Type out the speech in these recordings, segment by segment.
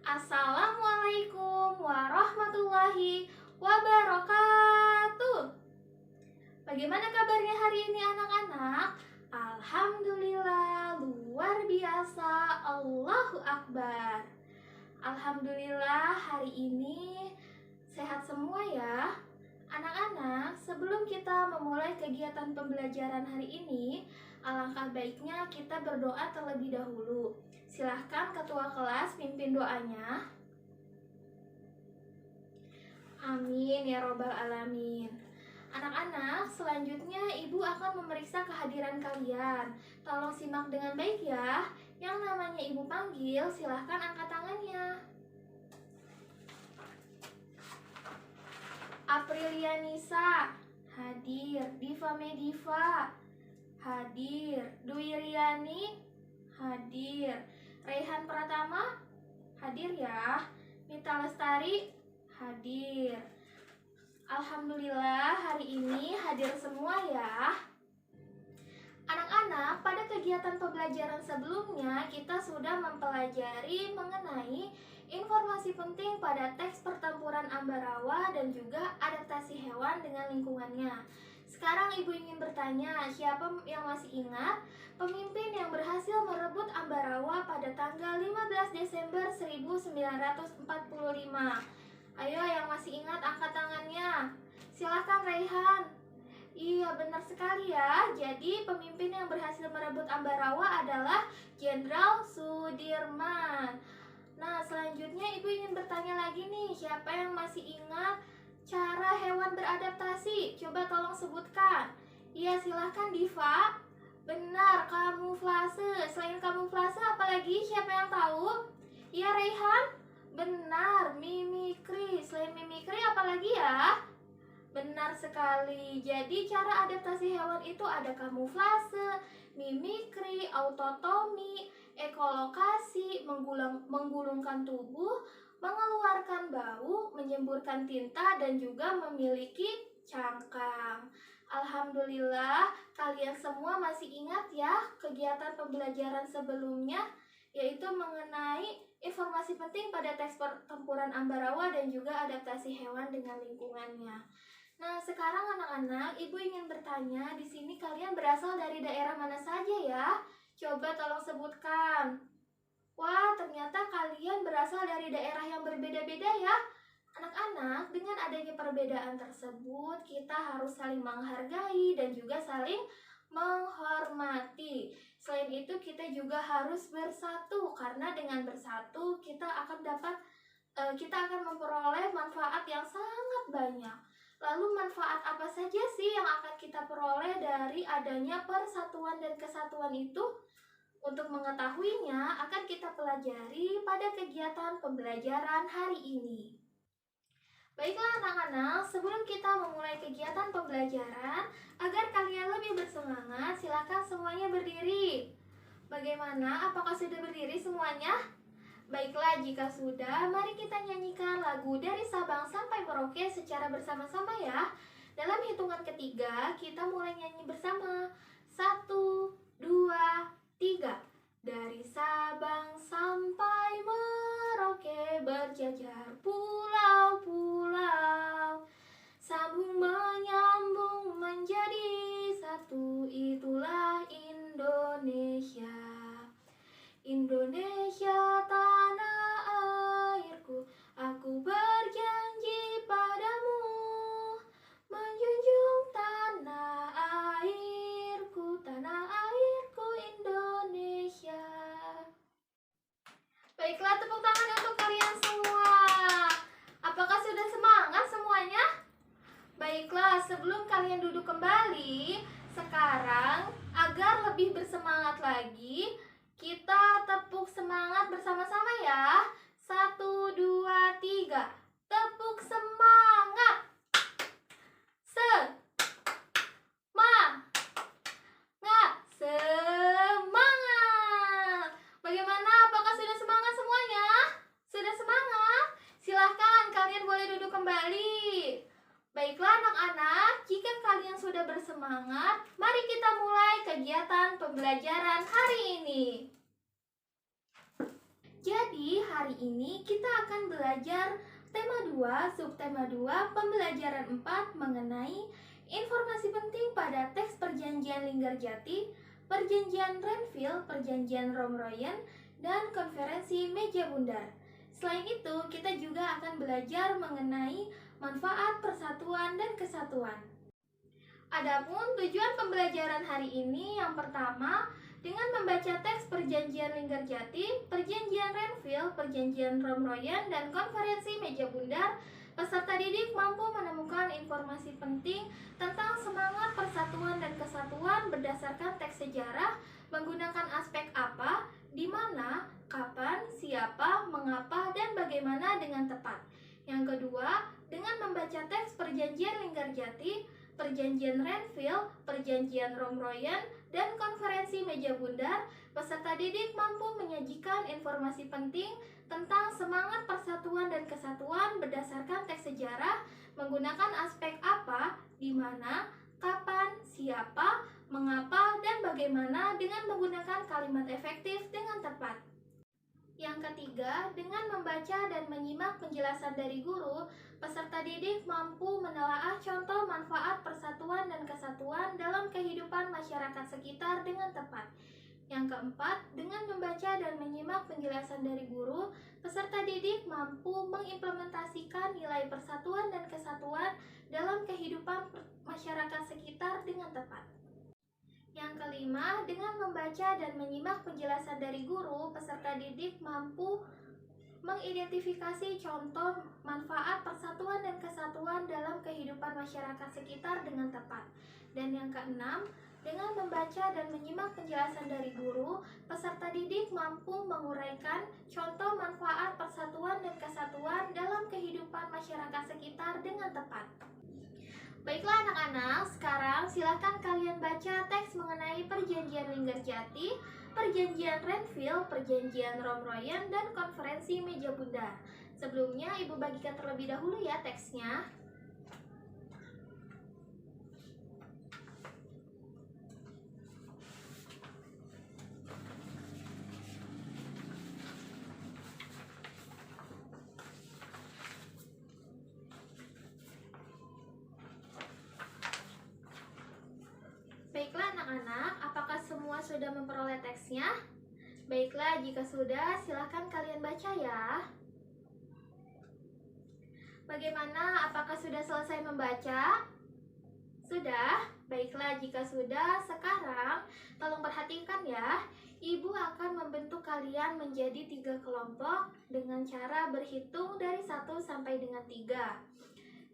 Assalamualaikum warahmatullahi wabarakatuh. Bagaimana kabarnya hari ini anak-anak? Alhamdulillah, luar biasa, Allahu Akbar. Alhamdulillah hari ini sehat semua ya. Anak-anak, sebelum kita memulai kegiatan pembelajaran hari ini, alangkah baiknya kita berdoa terlebih dahulu. Silahkan ketua kelas pimpin doanya. Amin ya robbal alamin. Anak-anak, selanjutnya ibu akan memeriksa kehadiran kalian. Tolong simak dengan baik ya. Yang namanya ibu panggil, silahkan angkat tangannya. Aprilia Nisa hadir. Diva Mediva hadir. Dwi Riani hadir. Raihan Pratama hadir ya. Mita Lestari hadir. Alhamdulillah hari ini hadir semua ya. Anak-anak, pada kegiatan pembelajaran sebelumnya kita sudah mempelajari mengenai informasi penting pada teks pertempuran Ambarawa dan juga adaptasi hewan dengan lingkungannya. Sekarang ibu ingin bertanya, siapa yang masih ingat pemimpin yang berhasil merebut Ambarawa pada tanggal 15 Desember 1945? Ayo yang masih ingat angkat tangannya. Silahkan Raihan. Iya benar sekali ya. Jadi pemimpin yang berhasil merebut Ambarawa adalah Jenderal Sudirman. Nah selanjutnya ibu ingin bertanya lagi nih, siapa yang masih ingat cara hewan beradaptasi? Coba tolong sebutkan. Iya silahkan Diva. Benar, kamuflase. Selain kamuflase apalagi, siapa yang tahu? Iya Raihan. Benar, mimikri. Selain mimikri apalagi ya? Benar sekali. Jadi cara adaptasi hewan itu ada kamuflase, mimikri, autotomi, ekolokasi, menggulungkan tubuh, mengeluarkan bau, menyemburkan tinta, dan juga memiliki cangkang. Alhamdulillah, kalian semua masih ingat ya kegiatan pembelajaran sebelumnya, yaitu mengenai informasi penting pada teks pertempuran Ambarawa dan juga adaptasi hewan dengan lingkungannya. Nah, sekarang anak-anak, ibu ingin bertanya, di sini kalian berasal dari daerah mana saja ya? Coba tolong sebutkan. Wah, ternyata kalian berasal dari daerah yang berbeda-beda ya. Anak-anak, dengan adanya perbedaan tersebut, kita harus saling menghargai dan juga saling menghormati. Selain itu, kita juga harus bersatu, karena dengan bersatu kita akan memperoleh manfaat yang sangat banyak. Lalu manfaat apa saja sih yang akan kita peroleh dari adanya persatuan dan kesatuan itu? Untuk mengetahuinya akan kita pelajari pada kegiatan pembelajaran hari ini. Baiklah anak-anak, sebelum kita memulai kegiatan pembelajaran, agar kalian lebih bersemangat, silakan semuanya berdiri. Bagaimana? Apakah sudah berdiri semuanya? Baiklah, jika sudah, mari kita nyanyikan lagu dari Sabang sampai Merauke secara bersama-sama ya. Dalam hitungan ketiga, kita mulai nyanyi bersama. 1, 2, 3. Dari Sabang sampai Merauke berjajar pulau-pulau, sambung menyambung menjadi satu, itulah Indonesia. Indonesia tanah airku, aku berjanji padamu, menjunjung tanah airku Indonesia. Baiklah, tepuk tangan untuk kalian semua. Apakah sudah semangat semuanya? Baiklah, sebelum kalian duduk kembali, sekarang agar lebih bersemangat lagi, kita tepuk semangat bersama-sama ya. 1, 2, 3. Tepuk semangat. Semangat. Bagaimana? Apakah sudah semangat semuanya? Sudah semangat? Silahkan kalian boleh duduk kembali. Baiklah anak-anak, jika kalian sudah bersemangat, mari kita mulai kegiatan pembelajaran hari ini. Jadi, hari ini kita akan belajar tema 2, subtema 2, pembelajaran 4 mengenai informasi penting pada teks perjanjian Linggarjati, perjanjian Renville, perjanjian Romroyen, dan konferensi Meja Bundar. Selain itu, kita juga akan belajar mengenai manfaat persatuan dan kesatuan. Adapun tujuan pembelajaran hari ini yang pertama, dengan membaca teks perjanjian Linggarjati, perjanjian Renville, perjanjian Romroyen, dan konferensi Meja Bundar, peserta didik mampu menemukan informasi penting tentang semangat persatuan dan kesatuan berdasarkan teks sejarah menggunakan aspek apa, di mana, kapan, siapa, mengapa, dan bagaimana dengan tepat. Yang kedua, dengan membaca teks perjanjian Linggarjati, perjanjian Renville, perjanjian Romroyen, dan konferensi Meja Bundar, peserta didik mampu menyajikan informasi penting tentang semangat persatuan dan kesatuan berdasarkan teks sejarah menggunakan aspek apa, di mana, kapan, siapa, mengapa, dan bagaimana dengan menggunakan kalimat efektif dengan tepat. Yang ketiga, dengan membaca dan menyimak penjelasan dari guru, peserta didik mampu menelaah contoh manfaat persatuan dan kesatuan dalam kehidupan masyarakat sekitar dengan tepat. Yang keempat, dengan membaca dan menyimak penjelasan dari guru, peserta didik mampu mengimplementasikan nilai persatuan dan kesatuan dalam kehidupan masyarakat sekitar dengan tepat. Yang kelima, dengan membaca dan menyimak penjelasan dari guru, peserta didik mampu mengidentifikasi contoh manfaat persatuan dan kesatuan dalam kehidupan masyarakat sekitar dengan tepat. Dan yang keenam, dengan membaca dan menyimak penjelasan dari guru, peserta didik mampu menguraikan contoh manfaat persatuan dan kesatuan dalam kehidupan masyarakat sekitar dengan tepat. Baiklah anak-anak, sekarang silakan kalian baca teks mengenai perjanjian Linggarjati, perjanjian Renville, perjanjian Romroyen, dan konferensi Meja Bundar. Sebelumnya, Ibu bagikan terlebih dahulu ya teksnya. Baiklah anak-anak, apakah semua sudah memperoleh teksnya? Baiklah, jika sudah, silakan kalian baca ya. Bagaimana? Apakah sudah selesai membaca? Sudah? Baiklah, jika sudah, sekarang tolong perhatikan ya. Ibu akan membentuk kalian menjadi 3 kelompok dengan cara berhitung dari 1 sampai dengan 3.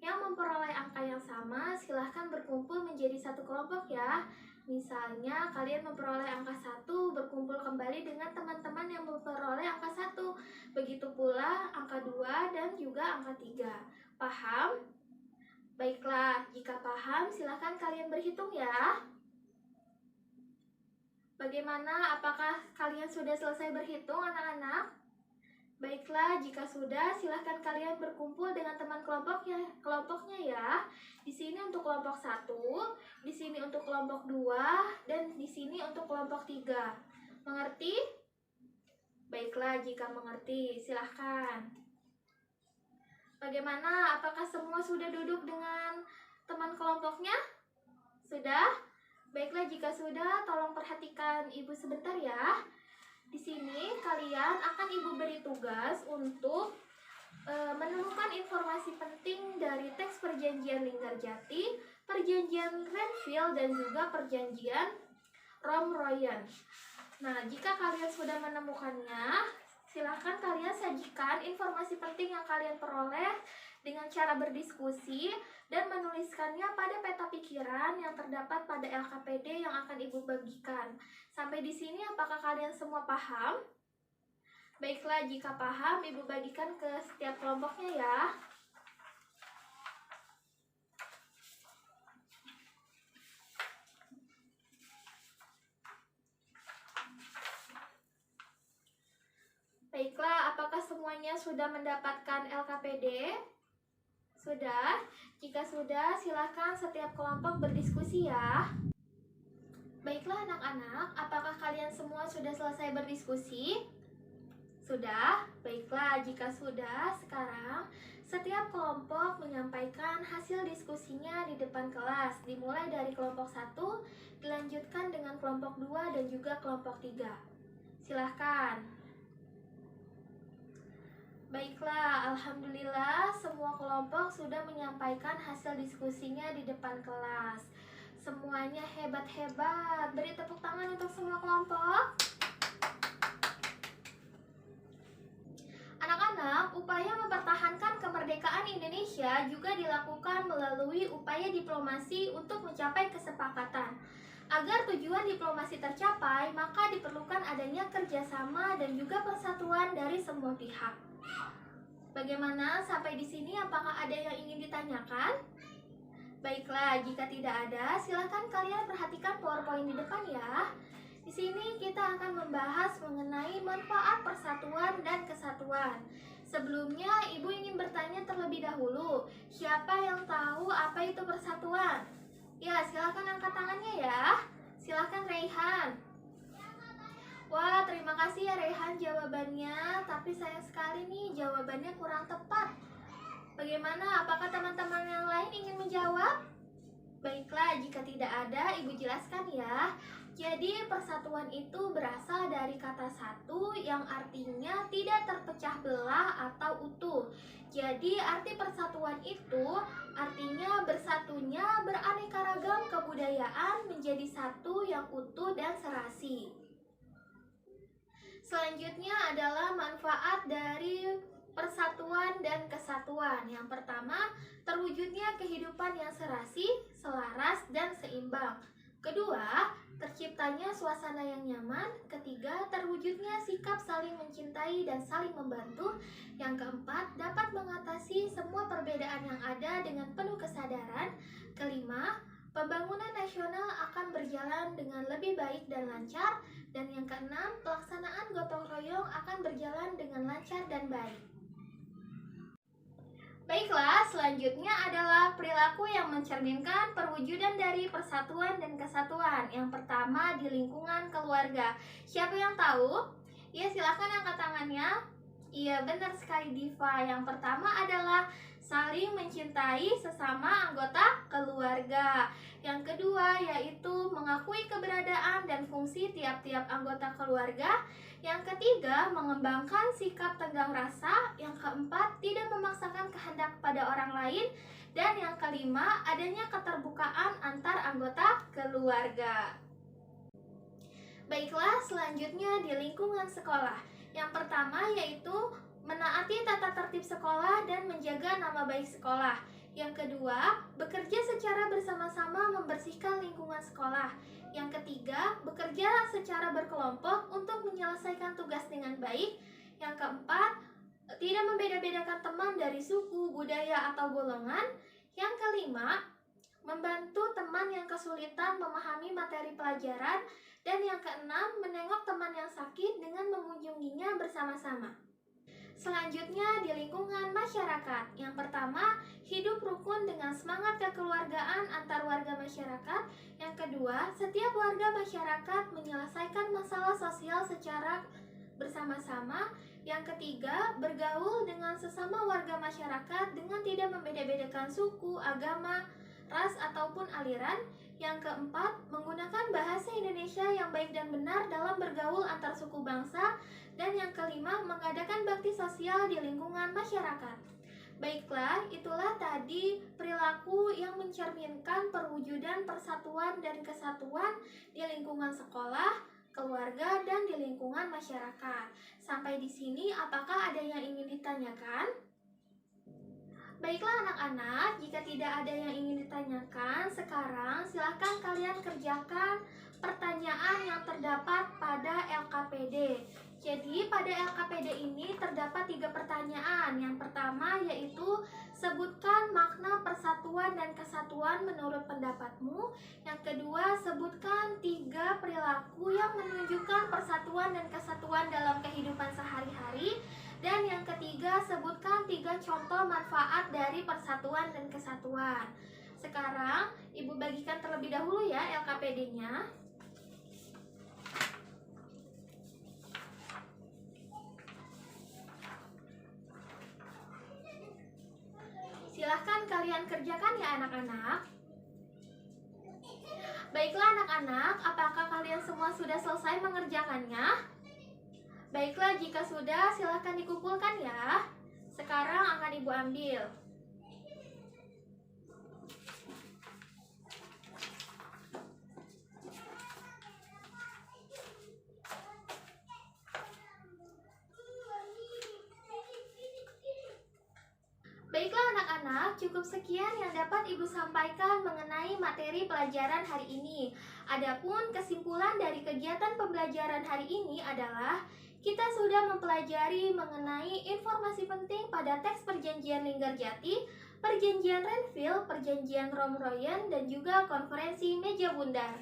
Yang memperoleh angka yang sama, silahkan berkumpul menjadi 1 kelompok ya. Misalnya, kalian memperoleh angka 1, berkumpul kembali dengan teman-teman yang memperoleh angka 1. Begitu pula angka 2 dan juga angka 3. Paham? Baiklah, jika paham, silahkan kalian berhitung ya. Bagaimana? Apakah kalian sudah selesai berhitung, anak-anak? Baiklah, jika sudah, silahkan kalian berkumpul dengan teman kelompoknya ya. Di sini untuk kelompok 1, di sini untuk kelompok 2, dan di sini untuk kelompok 3. Mengerti? Baiklah, jika mengerti, silahkan. Bagaimana? Apakah semua sudah duduk dengan teman kelompoknya? Sudah? Baiklah, jika sudah, tolong perhatikan Ibu sebentar ya. Di sini kalian akan Ibu beri tugas untuk menemukan informasi penting dari teks perjanjian Linggarjati, perjanjian Renville, dan juga perjanjian Romroyen. Nah, jika kalian sudah menemukannya, silakan kalian sajikan informasi penting yang kalian peroleh dengan cara berdiskusi dan menuliskannya pada peta pikiran yang terdapat pada LKPD yang akan Ibu bagikan. Sampai di sini apakah kalian semua paham? Baiklah, jika paham, Ibu bagikan ke setiap kelompoknya ya. Baiklah, apakah semuanya sudah mendapatkan LKPD? Sudah? Jika sudah, silakan setiap kelompok berdiskusi ya. Baiklah anak-anak, apakah kalian semua sudah selesai berdiskusi? Sudah? Baiklah, jika sudah, sekarang setiap kelompok menyampaikan hasil diskusinya di depan kelas, dimulai dari kelompok 1, dilanjutkan dengan kelompok 2 dan juga kelompok 3. Silahkan. Baiklah, alhamdulillah semua kelompok sudah menyampaikan hasil diskusinya di depan kelas. Semuanya hebat-hebat. Beri tepuk tangan untuk semua kelompok. Anak-anak, upaya mempertahankan kemerdekaan Indonesia juga dilakukan melalui upaya diplomasi untuk mencapai kesepakatan. Agar tujuan diplomasi tercapai, maka diperlukan adanya kerjasama dan juga persatuan dari semua pihak. Bagaimana sampai di sini? Apakah ada yang ingin ditanyakan? Baiklah, jika tidak ada, silakan kalian perhatikan PowerPoint di depan ya. Di sini kita akan membahas mengenai manfaat persatuan dan kesatuan. Sebelumnya, Ibu ingin bertanya terlebih dahulu, siapa yang tahu apa itu persatuan? Ya, silakan angkat tangannya ya. Silakan Raihan. Wah, terima kasih ya Raihan jawabannya, tapi sayang sekali nih jawabannya kurang tepat. Bagaimana? Apakah teman-teman yang lain ingin menjawab? Baiklah, jika tidak ada, Ibu jelaskan ya. Jadi, persatuan itu berasal dari kata satu yang artinya tidak terpecah belah atau utuh. Jadi, arti persatuan itu artinya bersatunya beraneka ragam kebudayaan menjadi satu yang utuh dan serasi. Selanjutnya adalah manfaat dari persatuan dan kesatuan. Yang pertama, terwujudnya kehidupan yang serasi, selaras, dan seimbang. Kedua, terciptanya suasana yang nyaman. Ketiga, terwujudnya sikap saling mencintai dan saling membantu. Yang keempat, dapat mengatasi semua perbedaan yang ada dengan penuh kesadaran. Kelima, pembangunan nasional akan berjalan dengan lebih baik dan lancar. Dan yang keenam, pelaksanaan gotong royong akan berjalan dengan lancar dan baik. Baiklah, selanjutnya adalah perilaku yang mencerminkan perwujudan dari persatuan dan kesatuan. Yang pertama, di lingkungan keluarga. Siapa yang tahu? Ya, silakan angkat tangannya. Iya, benar sekali Diva. Yang pertama adalah saling mencintai sesama anggota keluarga. Yang kedua yaitu mengakui keberadaan dan fungsi tiap-tiap anggota keluarga. Yang ketiga, mengembangkan sikap tenggang rasa. Yang keempat, tidak memaksakan kehendak pada orang lain. Dan yang kelima, adanya keterbukaan antar anggota keluarga. Baiklah, selanjutnya di lingkungan sekolah. Yang pertama yaitu menaati tata tertib sekolah dan menjaga nama baik sekolah. Yang kedua, bekerja secara bersama-sama membersihkan lingkungan sekolah. Yang ketiga, bekerja secara berkelompok untuk menyelesaikan tugas dengan baik. Yang keempat, tidak membeda-bedakan teman dari suku, budaya, atau golongan. Yang kelima, membantu teman yang kesulitan memahami materi pelajaran. Dan yang keenam, menengok teman yang sakit dengan mengunjunginya bersama-sama. Selanjutnya di lingkungan masyarakat. Yang pertama, hidup rukun dengan semangat kekeluargaan antar warga masyarakat. Yang kedua, setiap warga masyarakat menyelesaikan masalah sosial secara bersama-sama. Yang ketiga, bergaul dengan sesama warga masyarakat dengan tidak membeda-bedakan suku, agama, ras, ataupun aliran. Yang keempat, menggunakan bahasa Indonesia yang baik dan benar dalam bergaul antar suku bangsa. Dan yang kelima, mengadakan bakti sosial di lingkungan masyarakat. Baiklah, itulah tadi perilaku yang mencerminkan perwujudan persatuan dan kesatuan di lingkungan sekolah, keluarga, dan di lingkungan masyarakat. Sampai di sini, apakah ada yang ingin ditanyakan? Baiklah anak-anak, jika tidak ada yang ingin ditanyakan, sekarang silahkan kalian kerjakan pertanyaan yang terdapat pada LKPD. Jadi pada LKPD ini terdapat 3 pertanyaan. Yang pertama yaitu sebutkan makna persatuan dan kesatuan menurut pendapatmu. Yang kedua, sebutkan 3 perilaku yang menunjukkan persatuan dan kesatuan dalam kehidupan sehari-hari. Dan yang ketiga, sebutkan 3 contoh manfaat dari persatuan dan kesatuan. Sekarang, Ibu bagikan terlebih dahulu ya LKPD-nya. kerjakan ya anak-anak. Baiklah anak-anak, apakah kalian semua sudah selesai mengerjakannya? Baiklah, jika sudah silahkan dikumpulkan ya. Sekarang akan Ibu ambil. Baiklah anak-anak, cukup sekian yang dapat Ibu sampaikan mengenai materi pelajaran hari ini. Adapun kesimpulan dari kegiatan pembelajaran hari ini adalah kita sudah mempelajari mengenai informasi penting pada teks perjanjian Linggarjati, perjanjian Renville, perjanjian Romroyen, dan juga konferensi meja bundar.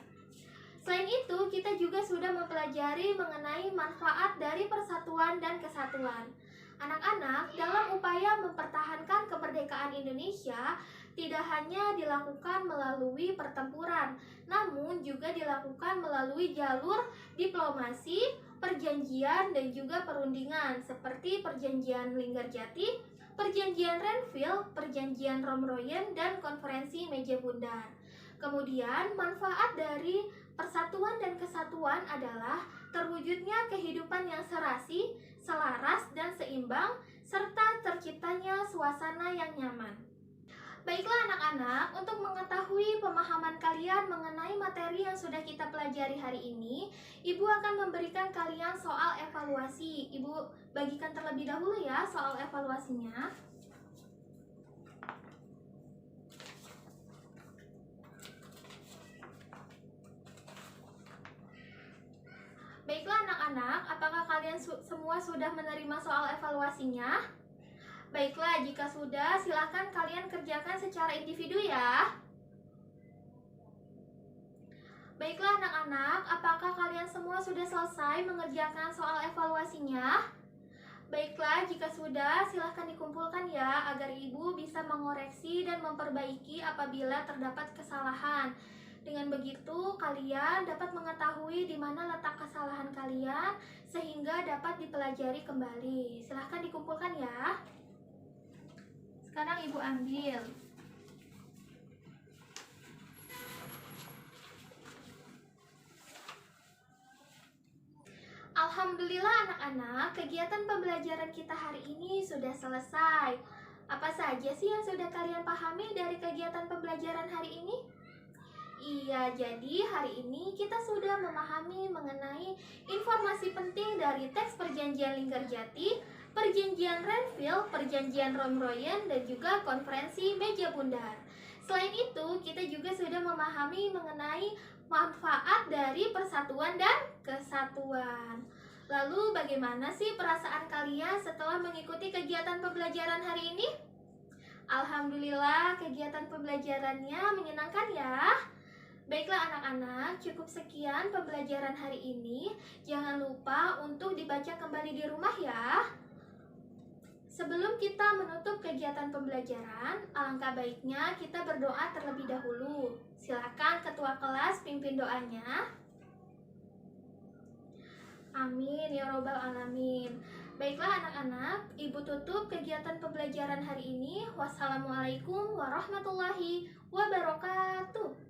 Selain itu, kita juga sudah mempelajari mengenai manfaat dari persatuan dan kesatuan. Anak-anak, dalam upaya mempertahankan kemerdekaan Indonesia, tidak hanya dilakukan melalui pertempuran, namun juga dilakukan melalui jalur diplomasi, perjanjian, dan juga perundingan, seperti perjanjian Linggarjati, perjanjian Renville, perjanjian Romroyen, dan konferensi meja bundar. Kemudian, manfaat dari persatuan dan kesatuan adalah terwujudnya kehidupan yang serasi, selaras, dan seimbang, serta terciptanya suasana yang nyaman. Baiklah anak-anak, untuk mengetahui pemahaman kalian mengenai materi yang sudah kita pelajari hari ini, Ibu akan memberikan kalian soal evaluasi. Ibu bagikan terlebih dahulu ya soal evaluasinya. Baiklah anak-anak, apakah kalian semua sudah menerima soal evaluasinya? Baiklah, jika sudah, silakan kalian kerjakan secara individu ya. Baiklah anak-anak, apakah kalian semua sudah selesai mengerjakan soal evaluasinya? Baiklah, jika sudah, silakan dikumpulkan ya, agar Ibu bisa mengoreksi dan memperbaiki apabila terdapat kesalahan. Dengan begitu, kalian dapat mengetahui di mana letak kesalahan kalian, sehingga dapat dipelajari kembali. Silahkan dikumpulkan ya. Sekarang Ibu ambil. Alhamdulillah anak-anak, kegiatan pembelajaran kita hari ini sudah selesai. Apa saja sih yang sudah kalian pahami dari kegiatan pembelajaran hari ini? Iya, jadi hari ini kita sudah memahami mengenai informasi penting dari teks perjanjian Linggarjati, perjanjian Renville, perjanjian Romroyen, dan juga konferensi meja bundar. Selain itu, kita juga sudah memahami mengenai manfaat dari persatuan dan kesatuan. Lalu bagaimana sih perasaan kalian setelah mengikuti kegiatan pembelajaran hari ini? Alhamdulillah, kegiatan pembelajarannya menyenangkan ya. Baiklah anak-anak, cukup sekian pembelajaran hari ini. Jangan lupa untuk dibaca kembali di rumah ya. Sebelum kita menutup kegiatan pembelajaran, alangkah baiknya kita berdoa terlebih dahulu. Silakan ketua kelas pimpin doanya. Amin ya robbal alamin. Baiklah anak-anak, Ibu tutup kegiatan pembelajaran hari ini. Wassalamualaikum warahmatullahi wabarakatuh.